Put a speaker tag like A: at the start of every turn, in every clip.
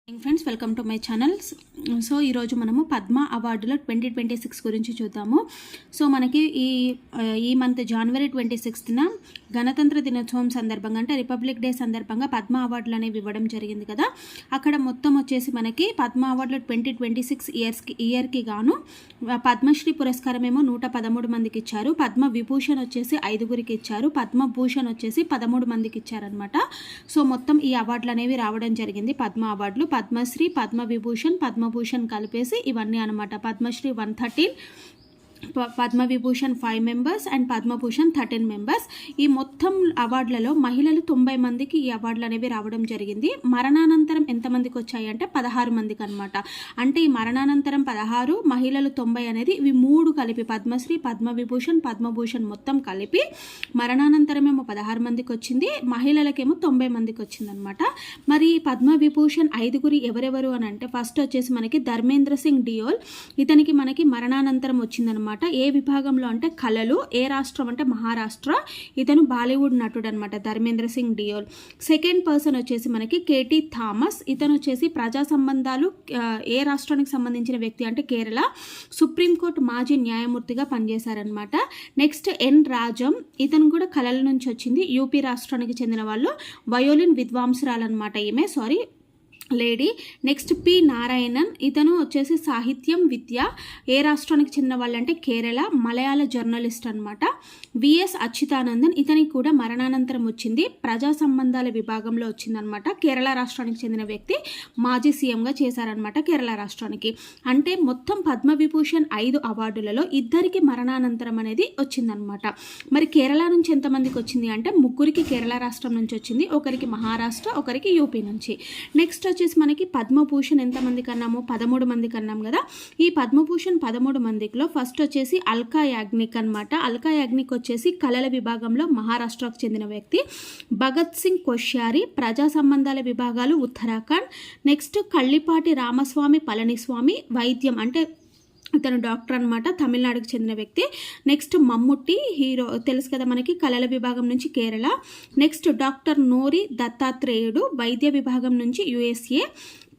A: Friends, welcome to my channels. So ఈరోజు మనము పద్మ అవార్డులో 2026 గురించి చూద్దాము. సో మనకి ఈ మంత్ జనవరి 26న గణతంత్ర దినోత్సవం సందర్భంగా, అంటే రిపబ్లిక్ డే సందర్భంగా పద్మ అవార్డులు అనేవి ఇవ్వడం జరిగింది కదా. అక్కడ మొత్తం వచ్చేసి మనకి పద్మ అవార్డులు 2026 ఇయర్కి గాను పద్మశ్రీ పురస్కారం ఏమో 113 మందికి ఇచ్చారు. పద్మ విభూషణ్ వచ్చేసి 5గురికి ఇచ్చారు. పద్మభూషణ్ వచ్చేసి 13 మందికి ఇచ్చారనమాట. సో మొత్తం ఈ అవార్డులు అనేవి రావడం జరిగింది. పద్మ అవార్డులు పద్మశ్రీ, పద్మవిభూషణ్, పద్మభూషణ్ కలిపేసి ఇవన్నీ అనమాట. Padma Shri 113, Padma Vibhushan 5 members and Padma Bhushan 13 members. ఈ మొత్తం అవార్డులలో మహిళలు 90 మందికి ఈ అవార్డులు అనేవి రావడం జరిగింది. మరణానంతరం ఎంతమందికి వచ్చాయి అంటే 16 మందికి అనమాట. అంటే ఈ మరణానంతరం 16, మహిళలు 90 అనేది ఇవి 3 కలిపి పద్మశ్రీ, పద్మవిభూషణ్, పద్మభూషణ్ మొత్తం కలిపి మరణానంతరం ఏమో 16 మందికి వచ్చింది, మహిళలకేమో 90 మందికి వచ్చిందనమాట. మరి పద్మవిభూషణ్ 5గురి ఎవరెవరు అని అంటే ఫస్ట్ వచ్చేసి మనకి ధర్మేంద్ర సింగ్ డియోల్. ఇతనికి మనకి మరణానంతరం వచ్చిందనమాట. ఏ విభాగంలో అంటే కళలు. ఏ రాష్ట్రం అంటే మహారాష్ట్ర. ఇతను బాలీవుడ్ నటుడు అనమాట, ధర్మేంద్ర సింగ్ డియోల్. సెకండ్ పర్సన్ వచ్చేసి మనకి కేటీ థామస్. ఇతను వచ్చేసి ప్రజా సంబంధాలు. ఏ రాష్ట్రానికి సంబంధించిన వ్యక్తి అంటే కేరళ. సుప్రీంకోర్టు మాజీ న్యాయమూర్తిగా పనిచేశారనమాట. నెక్స్ట్ ఎన్ రాజం. ఇతను కూడా కళల నుంచి వచ్చింది. యూపీ రాష్ట్రానికి చెందిన వాళ్ళు. వయోలిన్ విద్వాంసురాలు అనమాట ఈమె, లేడీ. Next P Narayanan. ఇతను వచ్చేసి సాహిత్యం, విద్య. ఏ రాష్ట్రానికి చెందిన వాళ్ళు అంటే కేరళ. మలయాళ జర్నలిస్ట్ అనమాట. విఎస్ అచ్యుతానందన్. ఇతనికి కూడా మరణానంతరం వచ్చింది. ప్రజా సంబంధాల విభాగంలో వచ్చిందనమాట. కేరళ రాష్ట్రానికి చెందిన వ్యక్తి. మాజీ సీఎంగా చేశారనమాట కేరళ రాష్ట్రానికి. అంటే మొత్తం పద్మవిభూషణ్ 5 అవార్డులలో 2కి మరణానంతరం అనేది వచ్చిందనమాట. మరి కేరళ నుంచి ఎంతమందికి వచ్చింది అంటే 3కి కేరళ రాష్ట్రం నుంచి వచ్చింది, ఒకరికి మహారాష్ట్ర, ఒకరికి యూపీ నుంచి. నెక్స్ట్ వచ్చేసి మనకి పద్మభూషణ్ ఎంతమందికి అన్నాము? 13 మందికి అన్నాం కదా. ఈ పద్మభూషణ్ 13 మందిలో ఫస్ట్ వచ్చేసి అల్కా యాగ్నిక్ అనమాట. అల్కా యాగ్నిక్ వచ్చేసి కళల విభాగంలో మహారాష్ట్రకు చెందిన వ్యక్తి. భగత్ సింగ్ కోశ్యారి, ప్రజా సంబంధాల విభాగాలు ఉత్తరాఖండ్. నెక్స్ట్ కళ్ళిపాటి రామస్వామి పళనిస్వామి, వైద్యం అంటే ఇతను డాక్టర్ అనమాట, తమిళనాడుకు చెందిన వ్యక్తి. నెక్స్ట్ మమ్ముట్టి, హీరో తెలుసు కదా మనకి, కళల విభాగం నుంచి కేరళ. నెక్స్ట్ డాక్టర్ నోరి దత్తాత్రేయుడు, వైద్య విభాగం నుంచి యుఎస్ఏ.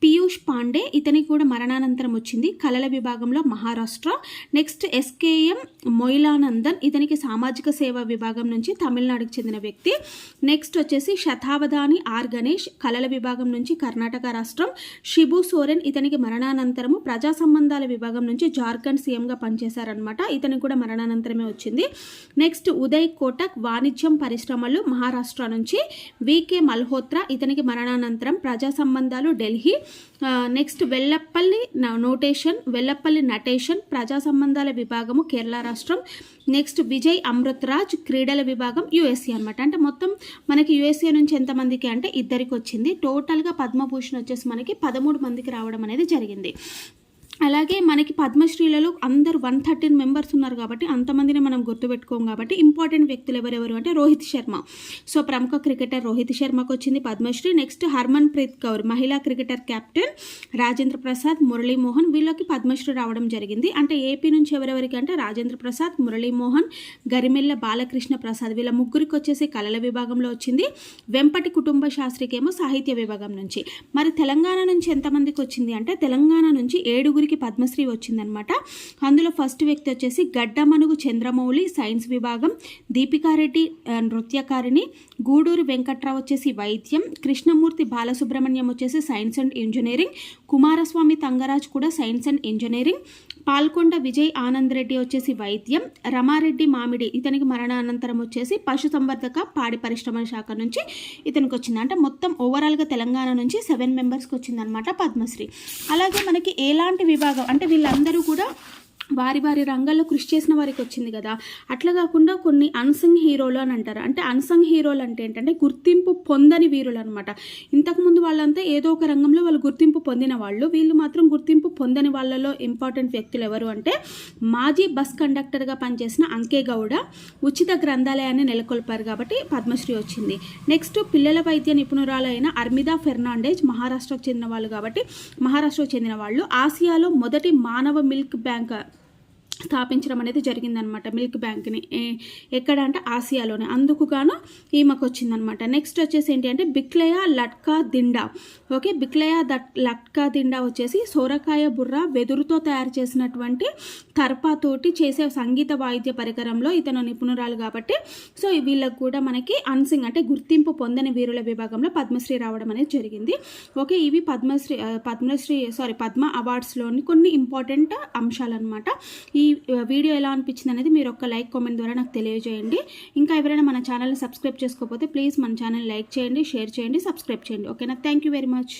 A: పీయూష్ పాండే, ఇతనికి కూడా మరణానంతరం వచ్చింది, కళల విభాగంలో మహారాష్ట్ర. నెక్స్ట్ ఎస్కేఎం మొయిలానందన్, ఇతనికి సామాజిక సేవ విభాగం నుంచి తమిళనాడుకు చెందిన వ్యక్తి. నెక్స్ట్ వచ్చేసి శతావధాని ఆర్ గణేష్, కళల విభాగం నుంచి కర్ణాటక రాష్ట్రం. షిబు సోరెన్, ఇతనికి మరణానంతరము ప్రజా సంబంధాల విభాగం నుంచి జార్ఖండ్ సీఎంగా పనిచేశారనమాట. ఇతనికి కూడా మరణానంతరమే వచ్చింది. నెక్స్ట్ ఉదయ్ కోటక్, వాణిజ్యం పరిశ్రమలు, మహారాష్ట్ర నుంచి. వికే మల్హోత్రా, ఇతనికి మరణానంతరం ప్రజా సంబంధాలు, ఢిల్లీ. నెక్స్ట్ వెల్లపల్లి నటేషన్, ప్రజా సంబంధాల విభాగము, కేరళ రాష్ట్రం. నెక్స్ట్ విజయ్ అమృతరాజ్, క్రీడల విభాగం, యుఎస్ఏ అనమాట. అంటే మొత్తం మనకి యుఎస్ఏ నుంచి ఎంతమందికి అంటే 2కి వచ్చింది. టోటల్గా పద్మభూషణ్ వచ్చేసి మనకి 13 మందికి రావడం అనేది జరిగింది. అలాగే మనకి పద్మశ్రీలలో అందరు 113 మెంబర్స్ ఉన్నారు కాబట్టి అంతమందిని మనం గుర్తుపెట్టుకోం కాబట్టి ఇంపార్టెంట్ వ్యక్తులు ఎవరెవరు అంటే రోహిత్ శర్మ. సో ప్రముఖ క్రికెటర్ రోహిత్ శర్మకు వచ్చింది పద్మశ్రీ. నెక్స్ట్ హర్మన్ ప్రీత్ కౌర్, మహిళా క్రికెటర్ కెప్టెన్. రాజేంద్ర ప్రసాద్, మురళీమోహన్, వీళ్ళకి పద్మశ్రీ రావడం జరిగింది. అంటే ఏపీ నుంచి ఎవరెవరికి అంటే రాజేంద్ర ప్రసాద్, మురళీమోహన్, గరిమెల్ల బాలకృష్ణ ప్రసాద్, వీళ్ళ ముగ్గురికి వచ్చేసి కళల విభాగంలో వచ్చింది. వెంపటి కుటుంబ శాస్త్రికేమో సాహిత్య విభాగం నుంచి. మరి తెలంగాణ నుంచి ఎంతమందికి వచ్చింది అంటే తెలంగాణ నుంచి 7గురికి పద్మశ్రీ వచ్చిందనమాట. అందులో ఫస్ట్ వ్యక్తి వచ్చేసి గడ్డమనుగు చంద్రమౌళి, సైన్స్ విభాగం. దీపికారెడ్డి నృత్యకారిణి. గూడూరు వెంకట్రావు వచ్చేసి వైద్యం. కృష్ణమూర్తి బాలసుబ్రహ్మణ్యం వచ్చేసి science and engineering. Kumaraswamy Thangaraj కూడా science and engineering. Palkonda Vijay Anand Reddy వచ్చేసి వైద్యం. రమారెడ్డి మామిడి, ఇతనికి మరణానంతరం వచ్చేసి పశుసంవర్ధక పాడి పరిశ్రమ శాఖ నుంచి ఇతనికి వచ్చింది. అంటే మొత్తం ఓవరాల్గా తెలంగాణ నుంచి 7 మెంబర్స్కి వచ్చిందనమాట పద్మశ్రీ. అలాగే మనకి ఎలాంటి విభాగం అంటే వీళ్ళందరూ కూడా వారి వారి రంగాల్లో కృషి చేసిన వారికి వచ్చింది కదా. అట్లా కాకుండా కొన్ని అన్సంగ్ హీరోలు అని అంటారు. అంటే అన్సంగ్ హీరోలు అంటే ఏంటంటే గుర్తింపు పొందని వీరులు అనమాట. ఇంతకుముందు వాళ్ళంతా ఏదో ఒక రంగంలో వాళ్ళు గుర్తింపు పొందిన వాళ్ళు. వీళ్ళు మాత్రం గుర్తింపు పొందని వాళ్ళలో ఇంపార్టెంట్ వ్యక్తులు ఎవరు అంటే మాజీ బస్ కండక్టర్గా పనిచేసిన అంకే గౌడ, ఉచిత గ్రంథాలయాన్ని నెలకొల్పారు కాబట్టి పద్మశ్రీ వచ్చింది. నెక్స్ట్ పిల్లల వైద్య నిపుణురాలైన అర్మిదా ఫెర్నాండేజ్, మహారాష్ట్రకు చెందిన వాళ్ళు కాబట్టి మహారాష్ట్రకు చెందిన వాళ్ళు. ఆసియాలో మొదటి మానవ మిల్క్ బ్యాంక్ స్థాపించడం అనేది జరిగిందనమాట మిల్క్ బ్యాంక్ని. ఎక్కడ అంటే ఆసియాలోనే. అందుకు గాను ఈమెకు వచ్చిందనమాట. నెక్స్ట్ వచ్చేసి ఏంటి అంటే బిక్లయా లట్కా దిండా. ఓకే, బిక్లయా లట్కా దిండా వచ్చేసి సోరకాయ బుర్ర వెదురుతో తయారు చేసినటువంటి తర్పాతోటి చేసే సంగీత వాయిద్య పరికరంలో ఇతను నిపుణురాలు కాబట్టి సో వీళ్ళకు కూడా మనకి అన్సింగ్ అంటే గుర్తింపు పొందని వీరుల విభాగంలో పద్మశ్రీ రావడం అనేది జరిగింది. ఓకే, ఇవి పద్మ అవార్డ్స్లోని కొన్ని ఇంపార్టెంట్ అంశాలన్నమాట. ఈ వీడియో ఎలా అనిపించింది అనేది మీరు ఒక లైక్ కామెంట్ ద్వారా నాకు తెలియజేయండి. ఇంకా ఎవరైనా మన ఛానల్ని సబ్స్క్రైబ్ చేసుకోకపోతే ప్లీజ్ మన ఛానల్ లైక్ చేయండి, షేర్ చేయండి, సబ్స్క్రైబ్ చేయండి. ఓకేనా? Thank you very much.